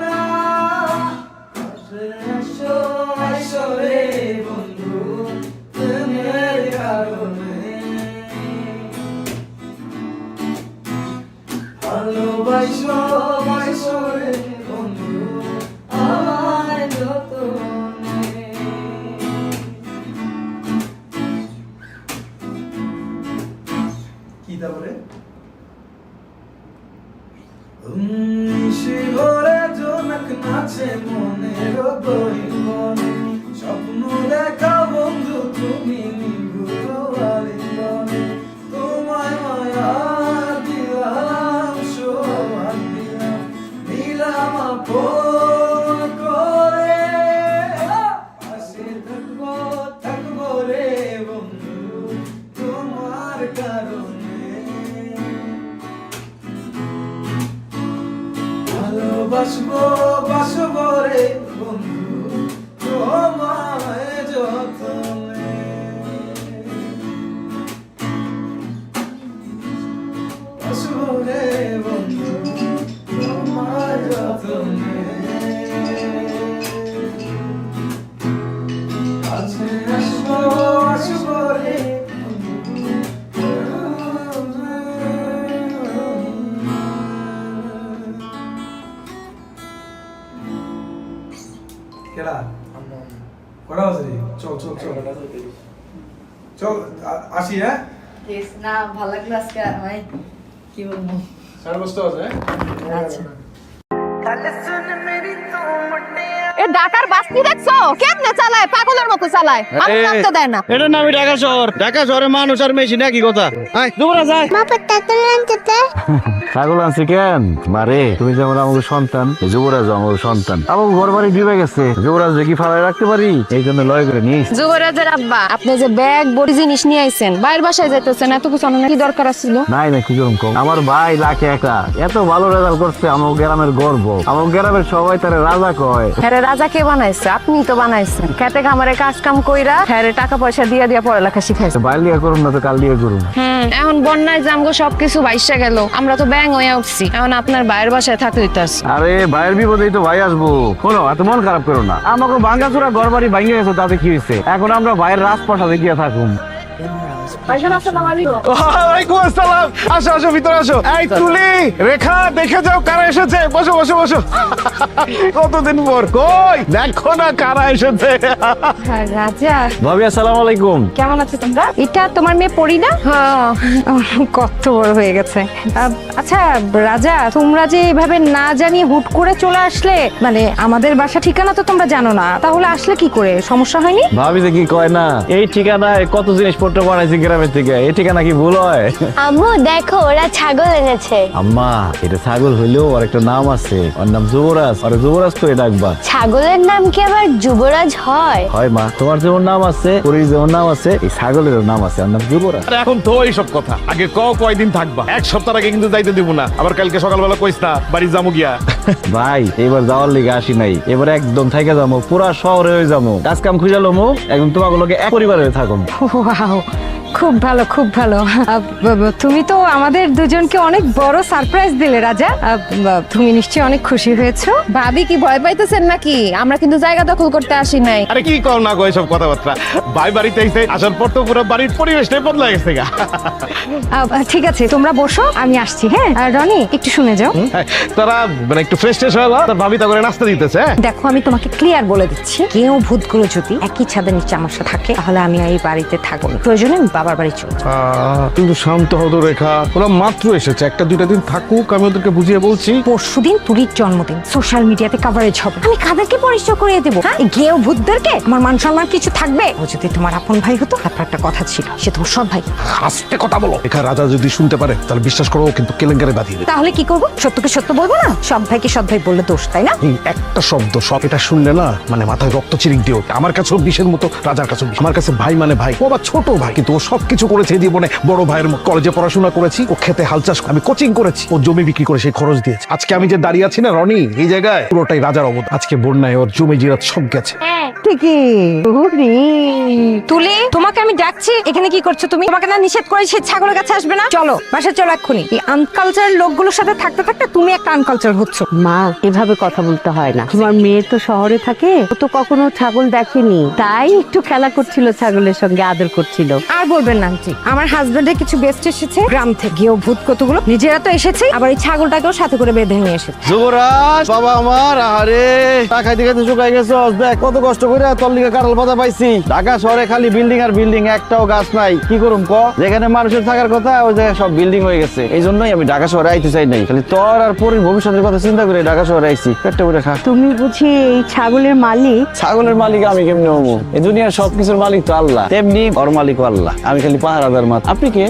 না, আসো আসো রে বন্ধু প্রেমের কারণে, ভালোবাসো ভালোবাসো রে বন্ধু আমায় যতনে। কি তারপরে শিবরে জনক নাচে মনের বনে স্বপ্ন দেখা বন্ধু তুমি নিভৃত আলিঙ্গনে তোমায় মায়া দিলাম সোহাগ দিলাম দিলাম আপন করে পাশে থাকবো থাকবো রে বন্ধু তোমার কারণে ভালোবাসবো বাসবো রে বন্ধু তোমায় যতনে। বাসবো রে বন্ধু তোমায় যতনে। কাছে আসবো আসবো রে কেডা কটা বাজে রে? চল চল চল চল আসি হ্যাঁ না ভালো লাগলো আজকে ভাই কি বলবো 5:30 বাজে আচ্ছা এ ঢাকার বাসটি দেখছো কেমনে চালায় পাগলের মতো চালায় আমি নামতে দেয় না এটা নাম ঢাকা শহর। ঢাকা শহরে মানুষ আর মেশিন একই কথা। দুপুরে যাই ছাগল আনছি কেন মারে? তুমি যেমন আমাকে সন্তান, যুবরাজ আমার সন্তান। আমার ঘর বাড়ি ডুবে গেছে, যুবরাজ কি ফালায় রাখতে পারি, এই জন্য লয় করে নিয়ে এসেছি। যুবরাজের আব্বা আপনি যে ব্যাগ বড়ি জিনিস নিয়ে আইছেন বাইরের বাসায় যাইতেছেন এত কিছু আনার কি দরকার ছিল? নাই না কি করুন কম, আমার ভাই লাখে একা এত ভালো রেজাল্ট করছে, আমার গ্রামের গর্ব। আমার গ্রামের সবাই তারে রাজা কয়। হ্যাঁ রাজা কে বানাইছে? আপনি তো বানাইছেন। খেতে খামারে কাজ কাম কইরা হ্যাঁ টাকা পয়সা দিয়া দিয়া পড়ালেখা শিখাইছে। বাইর লিয়া করুন না তো কাল লিয়া করুন। এখন বন্যায় জামগো সবকিছু বাইসা গেল, আমরা তো ব্যাং হয়ে উঠছি। এখন আপনার ভাইয়ের বাসায় থাকতে হইতাছে। আরে ভাইয়ের বিপদেই তো ভাই আসবো। শোনো এত মন খারাপ করো না, আমাকে ভাঙ্গাচোরা ঘর বাড়ি ভাঙে গেছে, তাতে কি হয়েছে? এখন আমরা ভাইয়ের রাজপ্রাসাদে গিয়ে থাকুন। ওয়ালাইকুম আসসালাম। আসো আসো ভিতরে আসো। এই তুলি রেখা দেখে যাও কারা এসেছে। বসো বসো বসো। কতদিন পর কই দেখো না কারা এসেছে। রাজা ভাবি আসসালামু আলাইকুম। কেমন আছো তোমরা? এটা তোমার মেয়ে পড়ি না? হ্যাঁ কত বড় হয়ে গেছে। আচ্ছা রাজা, তোমরা যে এভাবে না জানিয়ে হুট করে চলে আসলে, মানে আমাদের বাসা ঠিকানা তো তোমরা জানো না, তাহলে আসলে কি করে? সমস্যা হয়নি? ভাবি যে কি কয় না, এই ঠিকানায় কত জিনিসপত্র বানাইছি গ্রামের থেকে, এই ঠিকানা কি ভুল হয়? আম্মু দেখো ওরা ছাগল এনেছে। আম্মা এটা ছাগল হইলেও আর একটা নাম আছে, ওর নাম যুবরাজ। আরে যুবরাজ তো ডাকবা। ছাগলের নাম কি আবার যুবরাজ হয়? হয় মা, তোমার যেমন নাম আছে, পরীর যেমন নাম আছে, এই ছাগলেরও নাম আছে, ওর নাম যুবরাজ। আরে এখন তো এইসব কথা আগে কয়দিন থাকবা? এক সপ্তাহ আগে কিন্তু যাইতে দিব না, আবার কালকে সকালবেলা কইস না বাড়ি যাবো গিয়া। ভাই এবার যাওয়ার লিগে আসি নাই, এবার একদম থাইকা যাবো, পুরা শহরে হয়ে যাবো, কাজ কাম খুঁজালো মো, একদম তোমাকে লোকে এক পরিবারে থাকুন। ওয়াও খুব ভালো খুব ভালো। তুমি তো আমাদের দুজনকে অনেক বড় সারপ্রাইজ দিলে রাজা। তুমি নিশ্চয়ই অনেক খুশি হয়েছো। ভাবি কি ভয় পাইতেছেন নাকি? আমরা কিন্তু জায়গা দখল করতে আসি নাই। আরে কি কও না গো এসব কথাবার্তা, ভাই বাড়িতে এসে আসার পর তো পুরো বাড়ির পরিবেশটাই বদলা গেছে গা। ঠিক আছে তোমরা বসো, আমি আসছি। হ্যাঁ রনি একটু শুনে যাও। তারা মানে একটু ফ্রেশ ট্রেশ হয়ে তার ভাবি তা করে নাস্তা দিতেছে। দেখো আমি তোমাকে ক্লিয়ার বলে দিচ্ছি, কেউ ভূতগুলো যদি একই ছাদের নিচে আমার সাথে থাকে তাহলে আমি এই বাড়িতে থাকবো না, প্রয়োজনে বাবার বাড়ি চলে যাবো। কিন্তু শান্ত হতো রেখা, ওরা মাত্র এসেছে, একটা দুইটা দিন থাকুক, আমি ওদেরকে বুঝিয়ে বলছি। পরশুদিন তুলির জন্মদিন, সোশ্যাল মিডিয়াতে কভারেজ হবে, আমি কাদেরকে পরিচয় করিয়ে দেবো? হ্যাঁ গেও ভূতদেরকে? আমার মান সম্মান কিছু থাকবে? ও যদি তোমার আপন ভাই হতো, তারপর একটা কথা ছিল, সে তোমার সব ভাই। আস্তে কথা বলো রেখা, রাজা যদি শুনতে পারে তাহলে বিশ্বাস করো কিন্তু কেলেঙ্কারে বাঁধিয়ে দেবে। তাহলে কি করবো? সত্যকে সত্য বলবো না? সব ভাইকে সৎ ভাই বললে দোষ, তাই না? একটা শব্দ সব, এটা শুনলে না মানে মাথায় রক্ত চিরিক দিয়ে ওঠে। আমার কাছেও বিষের মতো, রাজার কাছেও বিষ। আমার কাছে ভাই মানে ভাই, ও আবার ছোট ভাই, কিন্তু ও সবকিছু করেছে জীবনে। বড় ভাইয়ের কলেজে পড়াশোনা করেছি, ও খেতে হাল চাষ, আমি কোচিং করেছি, ও জমি বিক্রি করে সেই খরচ দিয়েছে। আজকে আমি যে দাঁড়িয়ে আছি না রনি, এই জায়গায় পুরোটাই রাজার অবদান। আজকে বন্যায় ওর জমি জিরাত সব গেছে। তুলি তোমাকে আমি ডাকছি, এখানে কি করছো তুমি? তোমাকে না নিষেধ করেছি ছাগলের কাছে আসবে না? চলো বাসায় চলো এক্ষুনি। এই আনকালচারাল লোকগুলোর সাথে থাকতে থাকতে তুমি একটা আনকালচার হচ্ছ। মা এভাবে কথা বলতে হয় না, তোমার মেয়ে তো শহরে থাকে, ও তো কখনো ছাগল দেখেনি, তাই একটু খেলা করছিল ছাগলের সঙ্গে, আদর করছিল। আর বলবো বলবেন না আন্টি, আমার হাজবেন্ডের কিছু বেস্ট এসেছে গ্রাম থেকে, গিয়েও ভূত কতগুলো নিজেরা তো এসেছে, আবার এই ছাগলটাকেও সাথে করে বেঁধে নিয়ে এসেছে। যুবরাজ বাবা আমার, আরে খাইতে খাইতে শুকাই গেছে। দেখ কত কষ্ট করে তোর লিগে কাঁঠাল পাতা পাইছি। ঢাকা শহরে খালি বিল্ডিং আর বিল্ডিং, একটাও গাছ নাই। কি করুম ক, যেখানে মানুষের থাকার কথা ওই জায়গায় সব বিল্ডিং হয়ে গেছে। এই জন্যই আমি ঢাকা শহরে আইতে চাই নাই, খালি তোর আর পরির ভবিষ্যতের কথা চিন্তা করে ঢাকা শহরে আইছি। পেটটা করে খা। তুমি বুঝি এই ছাগলের মালিক? ছাগলের মালিক আমি কেমনে হবো? এই দুনিয়ার সবকিছুর মালিক তো আল্লাহ, তেমনি ওর মালিকও আল্লাহ। আমি খালি পাহারাদার মাত্র। আপনি কে?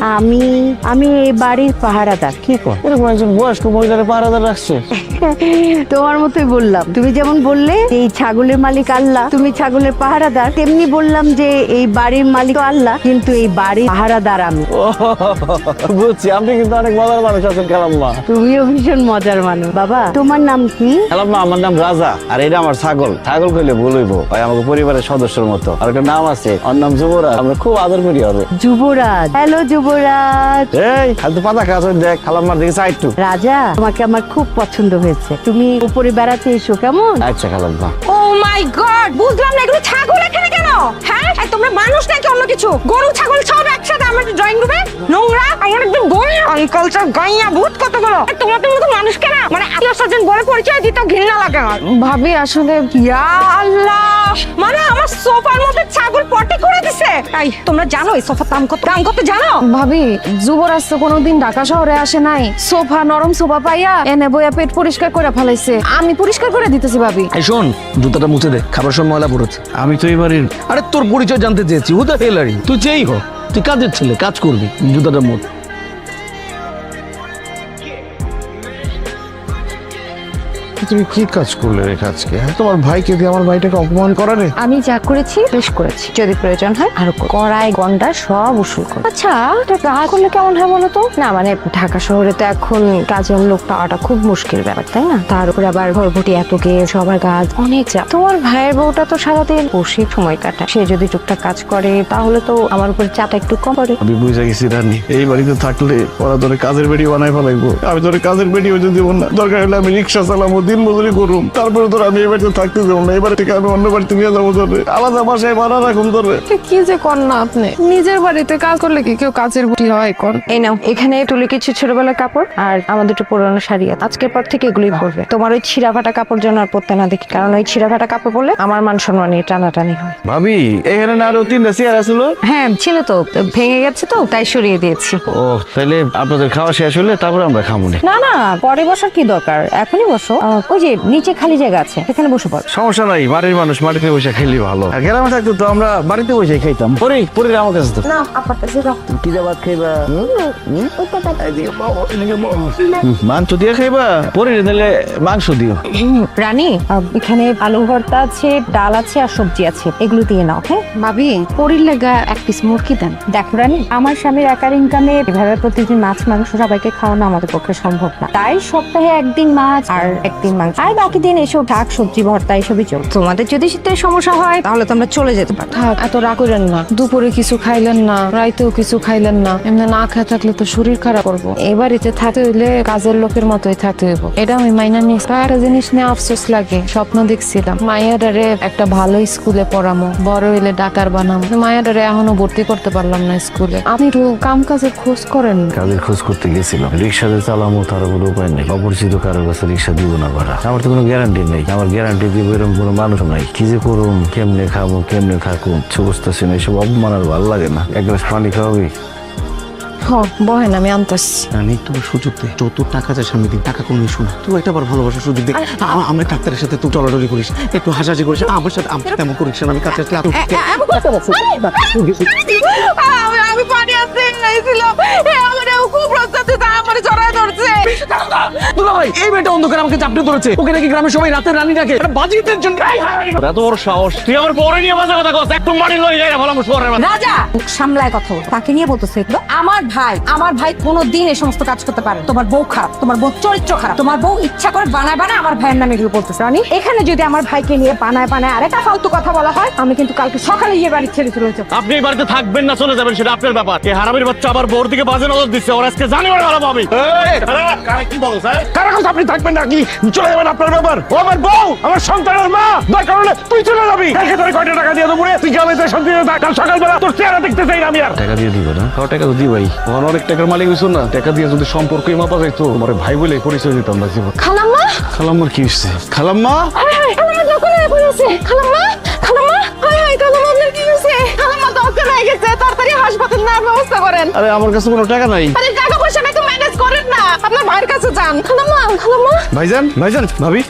আমি এই বাড়ির পাহারাদার। কি কর, এরকম একজন বয়স্ক মহিলার পাহারাদার রাখছে? তোমার মতোই বললাম, তুমি যেমন বললে এই ছাগলের মালিক আল্লাহ, তুমি ছাগলের পাহারাদার, তেমনি বললাম যে এই বাড়ির মালিক আল্লাহ, কিন্তু এই বাড়ির পাহারাদার আমি। বুঝছি, আপনি কিন্তু অনেক মজার মানুষ আছেন খালাম্মা। তুমিও ভীষণ মজার মানুষ। বাবা তোমার নাম কি? খালাম্মা আমার নাম রাজা, আর এটা আমার ছাগল। ছাগল কইলে ভুল হইব, ভাই আমাকে পরিবারের সদস্যের মতো। আর একটা নাম আছে, ওর নাম যুবরাজ। আমরা খুব আদর করি ওরে। যুবরাজ। হ্যালো যুবরাজ। এই খাদ্য পাতা খাওয়া দেখ, খালাম্মার দিকে চাই একটু। রাজা, তোমাকে আমার খুব পছন্দ হয়েছে, তুমি উপরে বেড়াতে এসো কেমন? আচ্ছা খালাম্মা। ও মাই গড, বুঝলাম না এগুলো ছাগল এখানে কেন? হ্যাঁ এই তোমরা মানুষ নাকি অন্য কিছু? গরু ছাগল সব একসাথে আমার ড্রয়িং রুমে? নোংরা, আমার একদম গইয়া আনকালচার গাইয়া ভূত কতগুলো। তোমাদের মতো মানুষ কেন, মানে আত্মীয় স্বজন বলে পরিচয় দিতে ঘৃণা লাগে আমার। ভাবি আসলে ইয়া আল্লাহ, মানে আমার সোফার মধ্যে ছাগল পটি করে দিছে। এই তোমরা জানো এই সোফার দাম কত? দাম কত জানো? ভাবি যুবরাজ তো কোনোদিন ঢাকা শহরে আসে নাই, সোফা নরম সোফা পাইয়া এনে বইয়া পেট পরিষ্কার করে ফেলাইছে। আমি পরিষ্কার করে দিতেছি ভাবি। এই শোন, জুতাটা মুছে দে, খাবার সময় ময়লা পড়েছে। আমি তো এবারের। আরে তোর পরিচয় জানতে চেয়েছি, ও তো টেলারি, তুই যেই হোক, তুই কাজের ছেলে, কাজ করবি। জুতাটা মুছ। তুমি কি কাজ করলে রে আজকে? তোমার ভাইকে দিয়ে আমার ভাইটাকে অপমান করা রে। আমি যা করেছি বেশ করেছি, যদি প্রয়োজন হয় আরো কড়াই গন্ডা সব উসুল করো। আচ্ছা এটা গা করলে কেমন হয় বলো তো? না মানে ঢাকা শহরে তো এখন কাজের লোক পাওয়াটা খুব মুশকিল ব্যাপার, তাই না? তার উপরে আবার ঘরভুটি এত গে সবার কাজ অনেক চাপ। তোমার ভাইয়ের বউটা তো সারাদিন বসে সময় কাটায়, সে যদি টুকটাক কাজ করে তাহলে তো আমার উপরে চাপটা একটু কম পড়ে। আমি বুঝে গেছি রানী, এই বাড়িতে থাকলে ওরা তোরে কাজের বেড়ি বানাই ফেলাইবো। আমি তোরে কাজের বেড়ি হয়ে দিব না, দরকার হলে আমি রিক্সা চালাবো, দিন মজুরি করুম, তারপরে তোর আমি এই বাড়িতে থাকতে যাবো না। এবার থেকে আমি অন্য বাড়িতে নিয়ে যাবো তোরে, আলাদা বাসায় ভাড়া রাখুন তোরে। কি যে কর না আপনি, নিজের বাড়িতে কাজ করলে কি কেউ কাজের বুটি হয়? কোন এই নাও, এখানে তুলে কিছু ছোটবেলার কাপড় আর আমাদের একটু পুরোনো শাড়ি আছে। আজকের পর থেকে এগুলোই পরবে। তোমার ওই ছিঁড়া ফাটা কাপড় যেন আর পরতে না দেখি, কারণ ওই ছিঁড়া ফাটা কাপড় পরলে আমার মান সম্মান নিয়ে টানাটানি হয়। ভাবি এখানে না আরো 3টা চেয়ার আছিল? হ্যাঁ ছিল তো, ভেঙে গেছে তো তাই সরিয়ে দিয়েছি। ও তাহলে আপনাদের খাওয়া শেষ হলে তারপরে আমরা খাবো না? না না, পরে বসার কি দরকার, এখনই বসো। ওই যে নিচে খালি জায়গা আছে, এখানে বসে পড়ো। সমস্যা নাই, বাড়ির মানুষ মাটিতে বসে খেলি ভালো। আর গ্রামে থাকতো তো আমরা বাড়িতে বসে খাইতাম। পরে আমার কাছে তো না আপনার কাছে যাও। কি ভাত খাইবা? মাংস দিয়ে খাইবা? পরে দিলে মাংস দিও। রানী এখানে আলু ভর্তা আছে, ডাল আছে আর সবজি আছে, এগুলো দিয়ে নাও। হ্যাঁ ভাবি পরির লাগা এক পিস মুরগি দেন। দেখো রানী, আমার স্বামীর একার ইনকামে এভাবে প্রতিদিন মাছ মাংস সবাইকে খাওয়ানো আমাদের পক্ষে সম্ভব না, তাই সপ্তাহে একদিন মাছ আর একদিন মাংস, আর বাকি দিন এসব শাক সবজি ভর্তা এসবই চল। তোমাদের যদি শীতের সমস্যা হয় তাহলে তো আমরা চলে যেতে পারি। থাক, এত রাগ করেন না। দুপুরে কিছু খাইলেন না, রাইতেও কিছু খাইলেন না, এমনি না খেয়ে থাকলে তো শরীর খারাপ করবো। এই বাড়িতে থাকতে হইলে কাজের লোকের মতোই থাকতে হইব, এটা আমি মাইনা নিচ্ছি। একটা জিনিস নিয়ে আফসোস লাগে, স্বপ্ন দেখছিলাম মাইয়াডারে একটা ভালো স্কুলে পড়ামো, বড় হইলে ডাক্তার বানামো। মাইয়াডারে এখনো ভর্তি করতে পারলাম না স্কুলে। আপনি একটু কাম কাজের খোঁজ করেন। কাজের খোঁজ করতে গেছিলাম, রিক্সাতে চালামো তার কোনো উপায় নেই। অপরিচিত কারোর কাছে রিক্সা দিব না ভাড়া, আমার তো কোনো গ্যারান্টি নেই। আমার গ্যারান্টি দিব এরকম কোনো মানুষ নাই। কি যে করুম, কেমনে খাবো, কেমনে থাকুন, বুঝতেছি না। এসব অপমান আর ভালো লাগে না। এক গ্লাস পানি খাওয়াবি? বহেন আমি আনতেছি। রানী তোমার সুযোগ দে, যত টাকা চাস আমি দিই, টাকা কোনো ইস্যু না। তুই একটা বার ভালোবাসার সুযোগ দে। আমার ডাক্তারের সাথে তুই চলাচলি করিস, একটু হাসাহাসি করিস, আমার সাথে তেমন করিস না। আমি কাছে আসলে আমি পানি আসতে নাইছিলাম, খুব রাস্তাতে আমার জড়ায় ধরছে। দুলা ভাই, এই মেয়েটা অন্ধকার আমাকে চাপড়ে ধরেছে। ওকে নাকি গ্রামের সবাই রাতের রানী ডাকে। বাজিতের জন্য এত বড় সাহস, তুই আমার বড় নিয়ে বাজে কথা কস। একটু মাটি লয়ে যায় না, ভালো শহরের রাজা সামলায় কথা বল, তাকে নিয়ে বলতেছে এগুলো। আমার ভাই কোনোদিন এই সমস্ত কাজ করতে পারে? তোমার বউ খারাপ, তোমার বউ চরিত্র খারাপ, তোমার বউ ইচ্ছা করে বানায় আমার ভাইয়ের নামে এগুলো বলতেছে। রানী এখানে যদি আমার ভাইকে নিয়ে বানায় আরেকটা ফালতু কথা বলা হয়, আমি কিন্তু কালকে সকালে গিয়ে বাড়ি ছেড়ে চলে যাবো। আপনি এই বাড়িতে থাকবেন না চলে যাবেন সেটা আপনার ব্যাপার। এই হারামির বাচ্চা আবার বউর দিকে বাজে নজর দিচ্ছে, ওর আজকে জানি ওরা ভালো পাবে। কি বলো স্যার? কারো কথা আপনি থাকবেন নাকি চলে যাবেন আপনার ব্যাপার? ও আমার বউ, আমার সন্তানের মা, দরকার হলে তুই চলে যাবি। কালকে তোর কয়টা টাকা দিয়ে দেবো রে? তুই গ্রামেতে শান্তিতে থাক, কাল সকালবেলা তোর চেহারা দেখতে চাই না আমি আর। টাকা দিয়ে দিবে না? টাকা তো দিবাই, অনেক টাকার মালিক হইছো না। টাকা দিয়ে যদি সম্পর্কই মাপা যাইতো, আমার ভাই বলে পরিচয় দিতাম না জীবন। খালাম্মা, খালাম্মার কি হচ্ছে? খালাম্মা, খালাম্মা দোকানে পড়েছে। খালাম্মা, খালাম্মা, খালাম্মা আপনার কি হয়েছে? খালাম্মা দরকার হয়ে গেছে, তাড়াতাড়ি হাসপাতাল নেওয়ার ব্যবস্থা করেন। আরে আমার কাছে কোনো টাকা নাই। আরে টাকা পয়সা নাই তো ম্যানেজ করেন না, আপনার ভাইয়ের কাছে যান। খালাম্মা, খালাম্মা। ভাইজান, ভাইজান, ভাবি,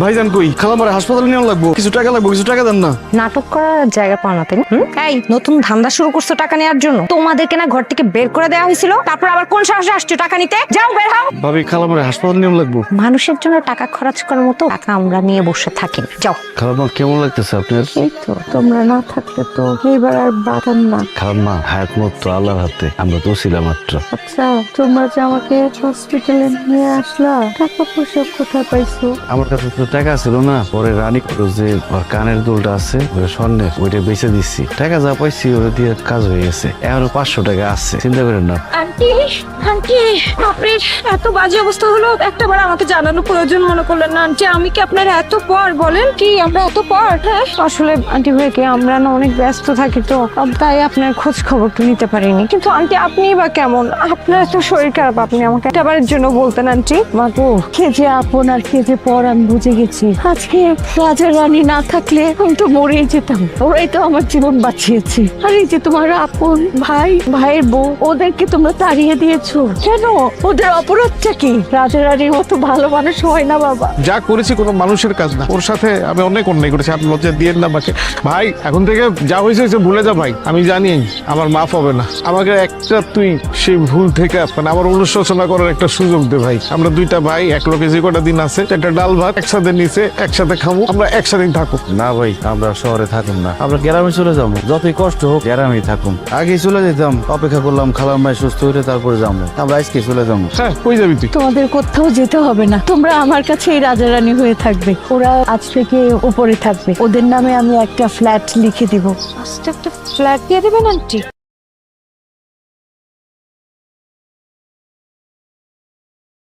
ভাইজান কই? খালাম্মার হাসপাতালে নেওয়া লাগবো, কিছু টাকা লাগবো, কিছু টাকা দেন না। নাটক করার জায়গা পাও না তাই না? এই নতুন ধান্দা শুরু করছো টাকা নেওয়ার জন্য? তোমাদেরকে না ঘর থেকে বের করে দেওয়া হয়েছিল, তারপর আবার কোন সাহসে আসছো টাকা নিতে? যাও বের হও। ভাবি, খালাম্মার হাসপাতালে নেওয়া লাগবো। মানুষের জন্য টাকা খরচ করার মতো টাকা আমরা নিয়ে বসে থাকি না। যাও। খালাম্মা কেমন লাগতেছে আপনার? এই তো তোমরা না থাকলে তো এইবার আর বাঁচান না। খালাম্মা, হায়াত মত তো আল্লাহর হাতে, আমরা তো ছিলাম মাত্র। আচ্ছা, তোমরা যে আমাকে হসপিটালে নিয়ে আসলা, টাকা পয়সা কোথায় পাইছো? আমার কাছে তো টাকা ছিল না, পরে রানী করো যে ওর কানের দুলটা আছে ওই স্বর্ণের, ওইটা বেঁচে দিচ্ছি। টাকা যা পাইছি ওটা দিয়ে কাজ হয়ে গেছে, এখনো 500 টাকা আছে, চিন্তা করেন না। আন্টি, আন্টি, আপনার এত বাজে অবস্থা হলো, একটাবার আমাকে জানানো প্রয়োজন মনে করলেন না আন্টি? আমি কি আপনার এত পর বলেন কি আমরা এত পর? হ্যাঁ আসলে আন্টি ভাই কি আমরা না অনেক ব্যস্ত থাকি তো, তাই আপনার খোঁজ খবর তো নিতে পারিনি। কিন্তু আন্টি আপনি বা কেমন? আপনার তো শরীর খারাপ, আপনি আমাকে একটাবারের জন্য বলতেন আন্টি। মাগো, কে যে আপন আর কে যে পর আমি বুঝে গেছি। আজকে রাজা রানী না থাকলে আমি তো মরেই যেতাম, ওরাই তো আমার জীবন বাঁচিয়েছে। আর এই যে তোমার আপন ভাই, ভাইয়ের বউ, ওদেরকে তোমরা তাড়িয়ে দিয়েছো কেন? ওদের অপরাধটা কি? রাজা রানীর মতো ভালো মানুষ হয় না বাবা। যা করেছি কোনো মানুষের কাজ না, ওর সাথে আমি অনেক অন্যায় করেছি, আপনি লজ্জা দিয়েন না আমাকে। ভাই, এখন থেকে যা হয়েছে ভুলে যা ভাই, আমি জানি আমার মাফ হবে না। আমাকে একটা তুই সেই ভুল থেকে মানে আমার অনুশোচনা করার একটা সুযোগ দে ভাই। আমরা দুইটা ভাই, এক লোকে যে কটা দিন আছে, একটা ডাল ভাত একসাথে নিচে একসাথে খাবো, আমরা একসাথে থাকবো। না ভাই, আমরা শহরে থাকুন না, আমরা গ্রামে চলে যাবো। যতই কষ্ট হোক গ্রামেই থাকুন। আগে চলে যেতাম, অপেক্ষা করলাম খালাম্মাই সুস্থ হইলে তারপরে যাবো। আমরা আজকে চলে যাবো। হ্যাঁ, কই যাবি তুই? তোমাদের কোথাও যেতে হবে না, তোমরা আমার কাছেই রাজা রানী হয়ে থাকবে। ওরা আজ থেকে উপরে থাকবে, ওদের নামে আমি একটা ফ্ল্যাট লিখে দিব। একটা ফ্ল্যাট দিয়ে দেবেন আন্টি?